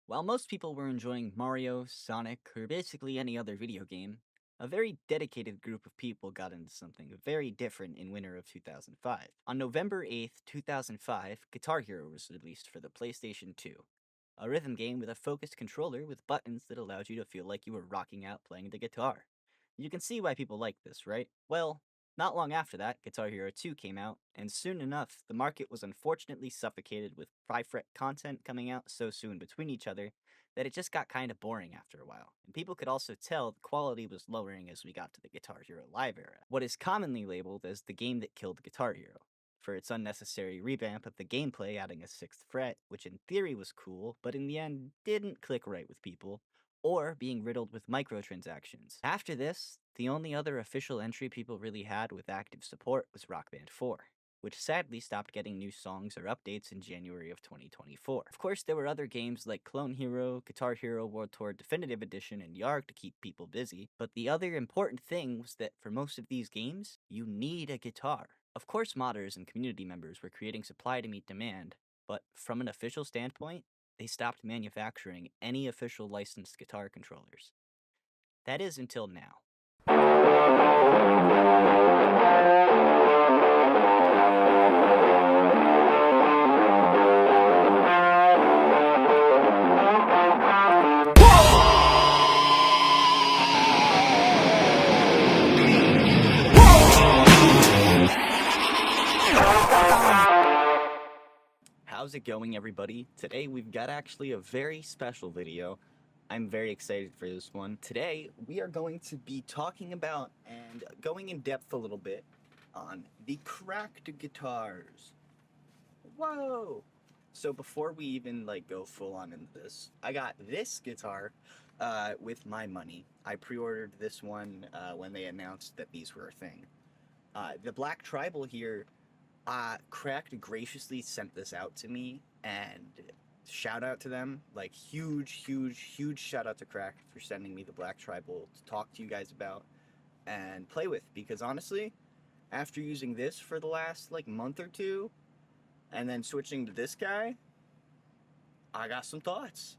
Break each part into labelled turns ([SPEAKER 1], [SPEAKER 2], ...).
[SPEAKER 1] While most people were enjoying Mario, Sonic, or basically any other video game, a very dedicated group of people got into something very different in winter of 2005. On November 8th, 2005, Guitar Hero was released for the PlayStation 2, a rhythm game with a focused controller with buttons that allowed you to feel like you were rocking out playing the guitar. You can see why people like this, right? Well, not long after that, Guitar Hero 2 came out, and soon enough, the market was unfortunately suffocated with 5-fret content coming out so soon between each other that it just got kind of boring after a while. And people could also tell the quality was lowering as we got to the Guitar Hero Live era, what is commonly labeled as the game that killed Guitar Hero, for its unnecessary revamp of the gameplay adding a 6th fret, which in theory was cool, but in the end didn't click right with people, or being riddled with microtransactions. After this, the only other official entry people really had with active support was Rock Band 4, which sadly stopped getting new songs or updates in January of 2024. Of course, there were other games like Clone Hero, Guitar Hero World Tour Definitive Edition, and Yarg to keep people busy, but the other important thing was that for most of these games, you need a guitar. Of course, modders and community members were creating supply to meet demand, but from an official standpoint, they stopped manufacturing any official licensed guitar controllers. That is until now. How's it going, everybody? Today we've got actually a very special video. I'm very excited for this one. Today we are going to be talking about and going in depth a little bit on the cracked guitars. Whoa! So before we even go full on into this, I got this guitar with my money. I pre-ordered this one when they announced that these were a thing. The Black Tribal here, Cracked graciously sent this out to me, and shout out to them. Like, huge shout out to Cracked for sending me the Black Tribal to talk to you guys about and play with. Because honestly, after using this for the last month or two, and then switching to this guy, I got some thoughts.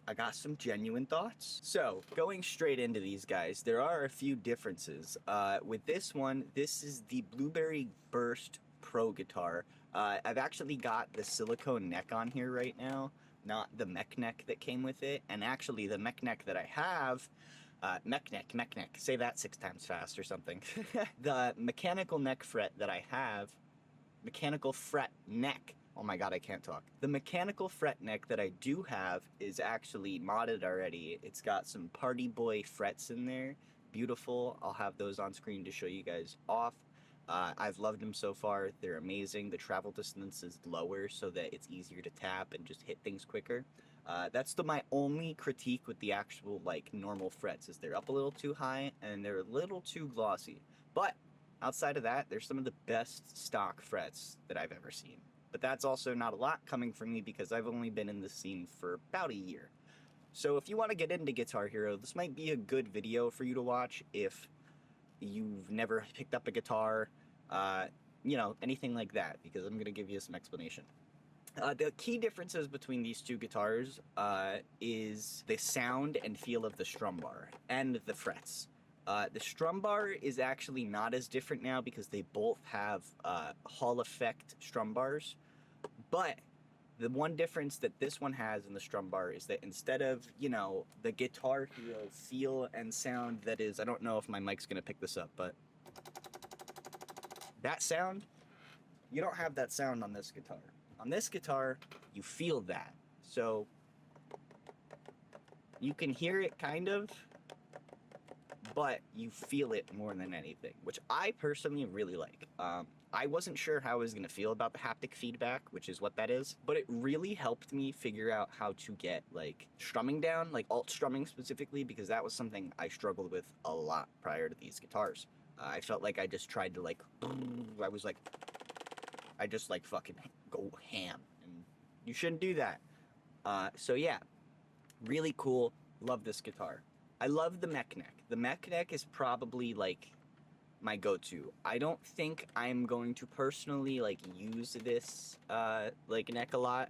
[SPEAKER 1] I got some genuine thoughts. So, going straight into these guys, there are a few differences. With this one, this is the Blueberry Burst Pro guitar. I've actually got the silicone neck on here right now, not the mech neck that came with it. And actually, the mech neck that I have, mech neck, say that 6 times fast or something. The mechanical neck fret that I have, mechanical fret neck. Oh my god, I can't talk. The mechanical fret neck that I do have is actually modded already. It's got some Party Boy frets in there. Beautiful. I'll have those on screen to show you guys off. I've loved them so far. They're amazing. The travel distance is lower so that it's easier to tap and just hit things quicker. That's my only critique with the actual normal frets, is they're up a little too high and they're a little too glossy. But outside of that, they're some of the best stock frets that I've ever seen. But that's also not a lot coming from me because I've only been in this scene for about a year. So if you want to get into Guitar Hero, this might be a good video for you to watch if you've never picked up a guitar, anything like that, because I'm going to give you some explanation. The key differences between these two guitars is the sound and feel of the strum bar and the frets. The strum bar is actually not as different now because they both have Hall effect strum bars, but the one difference that this one has in the strum bar is that instead of, the Guitar Hero feel and sound that is, I don't know if my mic's going to pick this up, but that sound, you don't have that sound on this guitar. On this guitar, you feel that. So you can hear it kind of, but you feel it more than anything, which I personally really like. I wasn't sure how I was going to feel about the haptic feedback, which is what that is, but it really helped me figure out how to get strumming down, alt strumming specifically, because that was something I struggled with a lot prior to these guitars. I felt like I just tried to I just fucking go ham, and you shouldn't do that. So yeah, really cool. Love this guitar. I love the mech neck. The mech neck is probably my go-to. I don't think I'm going to personally use this neck a lot.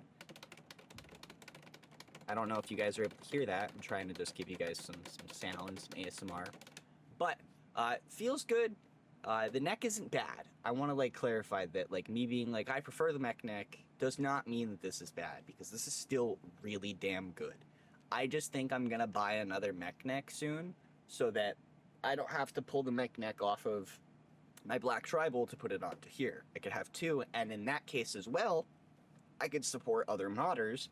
[SPEAKER 1] I don't know if you guys are able to hear that. I'm trying to just give you guys some sound, some ASMR. But feels good. The neck isn't bad. I want to like clarify that like me being like I prefer the mech neck does not mean that this is bad, because this is still really damn good. I just think I'm gonna buy another mech neck soon so that I don't have to pull the mech neck off of my Black Tribal to put it onto here. I could have two, and in that case as well, I could support other modders.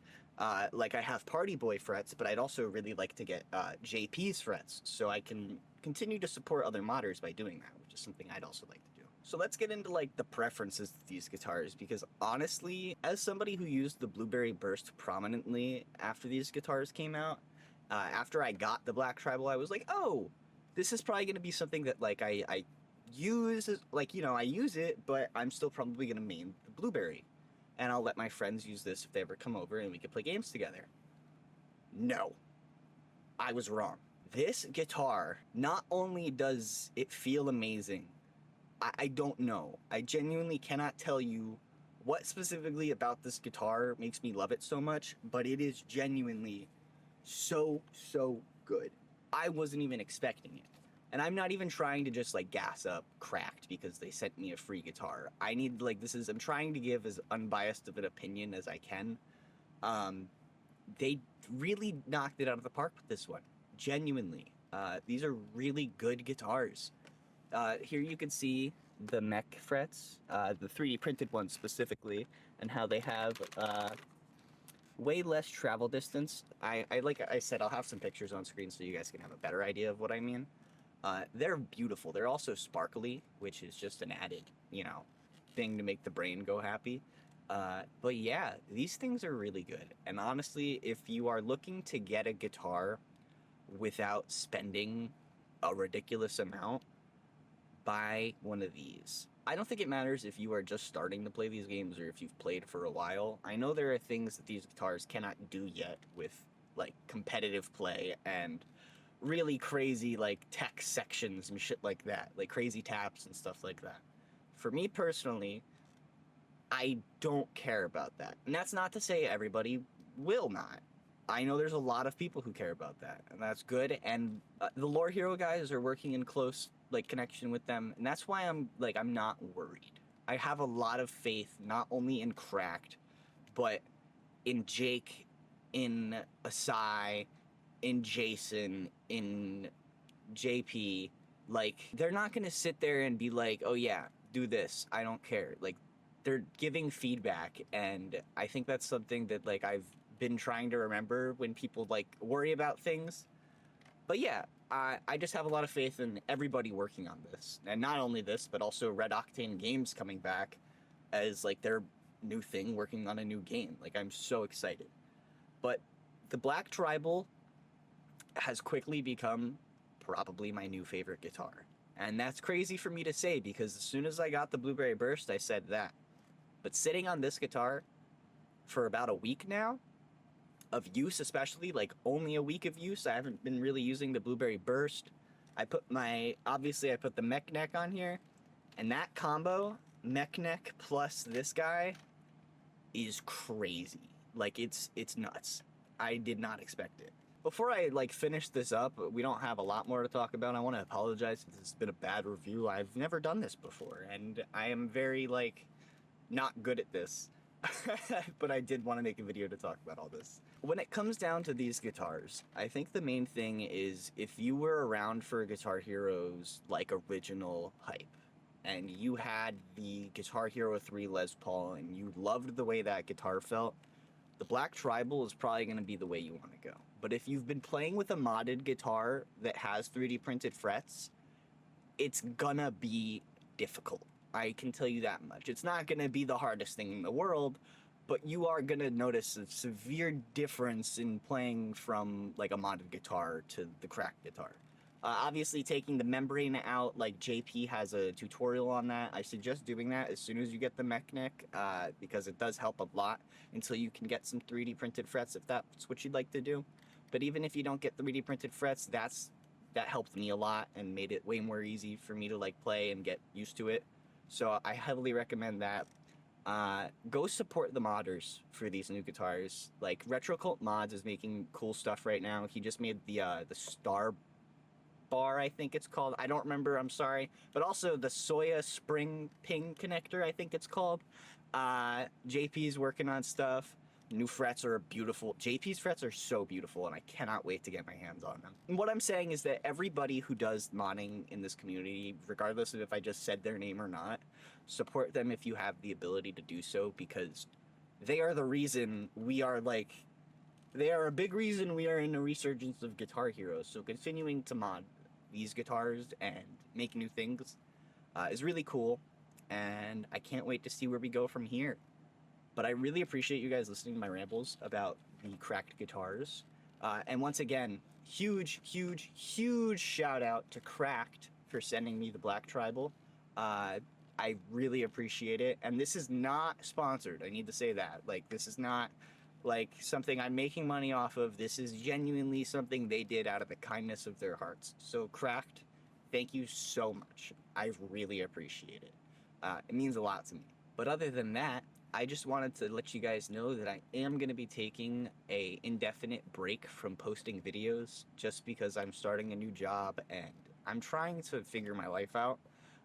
[SPEAKER 1] Like I have Party Boy frets, but I'd also really like to get JP's frets, so I can continue to support other modders by doing that, which is something I'd also like to do. So let's get into like the preferences of these guitars, because honestly, as somebody who used the Blueberry Burst prominently after these guitars came out, after I got the Black Tribal, I was like, oh, this is probably going to be something that like I use, like, you know, I use it, but I'm still probably going to main the Blueberry. And I'll let my friends use this if they ever come over and we can play games together. No, I was wrong. This guitar, not only does it feel amazing, I don't know. I genuinely cannot tell you what specifically about this guitar makes me love it so much, but it is genuinely so good. I wasn't even expecting it. And I'm not even trying to just like gas up Cracked because they sent me a free guitar. I need like I'm trying to give as unbiased of an opinion as I can. They really knocked it out of the park with this one. Genuinely. These are really good guitars. Here you can see the mech frets, the 3D printed ones specifically, and how they have way less travel distance. Like I said, I'll have some pictures on screen so you guys can have a better idea of what I mean. They're beautiful. They're also sparkly, which is just an added, you know, thing to make the brain go happy. But yeah, these things are really good. And honestly, if you are looking to get a guitar without spending a ridiculous amount, buy one of these. I don't think it matters if you are just starting to play these games or if you've played for a while. I know there are things that these guitars cannot do yet with like competitive play and really crazy like tech sections and shit like that, like crazy taps and stuff like that. For me personally, I don't care about that. And that's not to say everybody will not. I know there's a lot of people who care about that, and that's good. And the Lore Hero guys are working in close like connection with them, and that's why I'm not worried. I have a lot of faith not only in Cracked, but in Jake, in Asai, in Jason, in JP. Like, they're not gonna sit there and be like, oh yeah, do this, I don't care. Like, they're giving feedback, and I think that's something that like I've been trying to remember when people like worry about things. But yeah, I just have a lot of faith in everybody working on this, and not only this, but also Red Octane Games coming back as like their new thing, working on a new game. Like, I'm so excited. But the Black Tribal has quickly become probably my new favorite guitar. And that's crazy for me to say, because as soon as I got the Blueberry Burst, I said that. But sitting on this guitar for about a week now, of use especially, like only a week of use, I haven't been really using the Blueberry Burst. Obviously I put the mech neck on here, and that combo, mech neck plus this guy, is crazy. Like, it's nuts. I did not expect it. Before I like finish this up, we don't have a lot more to talk about. I want to apologize since it's been a bad review. I've never done this before, and I am very like not good at this. But I did want to make a video to talk about all this. When it comes down to these guitars, I think the main thing is if you were around for Guitar Hero's like original hype, and you had the Guitar Hero 3 Les Paul and you loved the way that guitar felt, the Black Tribal is probably going to be the way you want to go. But if you've been playing with a modded guitar that has 3D printed frets, it's gonna be difficult. I can tell you that much. It's not gonna be the hardest thing in the world, but you are gonna notice a severe difference in playing from like a modded guitar to the Cracked guitar. Obviously, taking the membrane out, like JP has a tutorial on that. I suggest doing that as soon as you get the mech neck, because it does help a lot until you can get some 3D printed frets if that's what you'd like to do. But even if you don't get 3D printed frets, that helped me a lot and made it way more easy for me to like play and get used to it. So I heavily recommend that. Go support the modders for these new guitars. Like Retro Cult Mods is making cool stuff right now. He just made the Star Bar, I think it's called. I don't remember, I'm sorry. But also the Soya Spring Ping connector, I think it's called. JP's working on stuff. New frets are beautiful. JP's frets are so beautiful, and I cannot wait to get my hands on them. And what I'm saying is that everybody who does modding in this community, regardless of if I just said their name or not, support them if you have the ability to do so, because they are the reason we are like, they are a big reason we are in a resurgence of Guitar Heroes. So continuing to mod these guitars and make new things is really cool, and I can't wait to see where we go from here. But I really appreciate you guys listening to my rambles about the cracked guitars. And once again, huge shout out to Cracked for sending me the Black Tribal. I really appreciate it. And this is not sponsored. I need to say that. Like, this is not like something I'm making money off of. This is genuinely something they did out of the kindness of their hearts. So Cracked, thank you so much. I really appreciate it. It means a lot to me. But other than that, I just wanted to let you guys know that I am going to be taking a indefinite break from posting videos just because I'm starting a new job and I'm trying to figure my life out.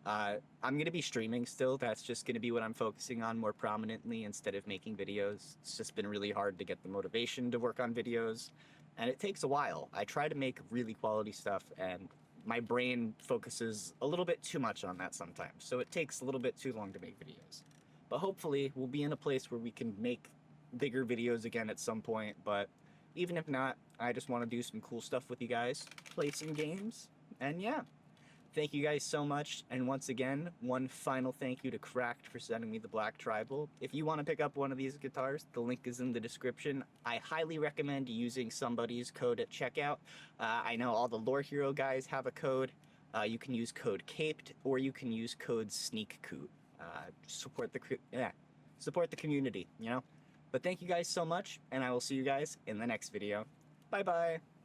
[SPEAKER 1] I'm going to be streaming still. That's just going to be what I'm focusing on more prominently instead of making videos. It's just been really hard to get the motivation to work on videos, and it takes a while. I try to make really quality stuff, and my brain focuses a little bit too much on that sometimes, so it takes a little bit too long to make videos. But hopefully we'll be in a place where we can make bigger videos again at some point. But even if not, I just want to do some cool stuff with you guys, play some games, and yeah. Thank you guys so much, and once again, one final thank you to Cracked for sending me the Black Tribal. If you want to pick up one of these guitars, the link is in the description. I highly recommend using somebody's code at checkout. I know all the Lore Hero guys have a code. You can use code CAPED, or you can use code SNEAKCOOT. Support the community, you know? But thank you guys so much, and I will see you guys in the next video. Bye bye!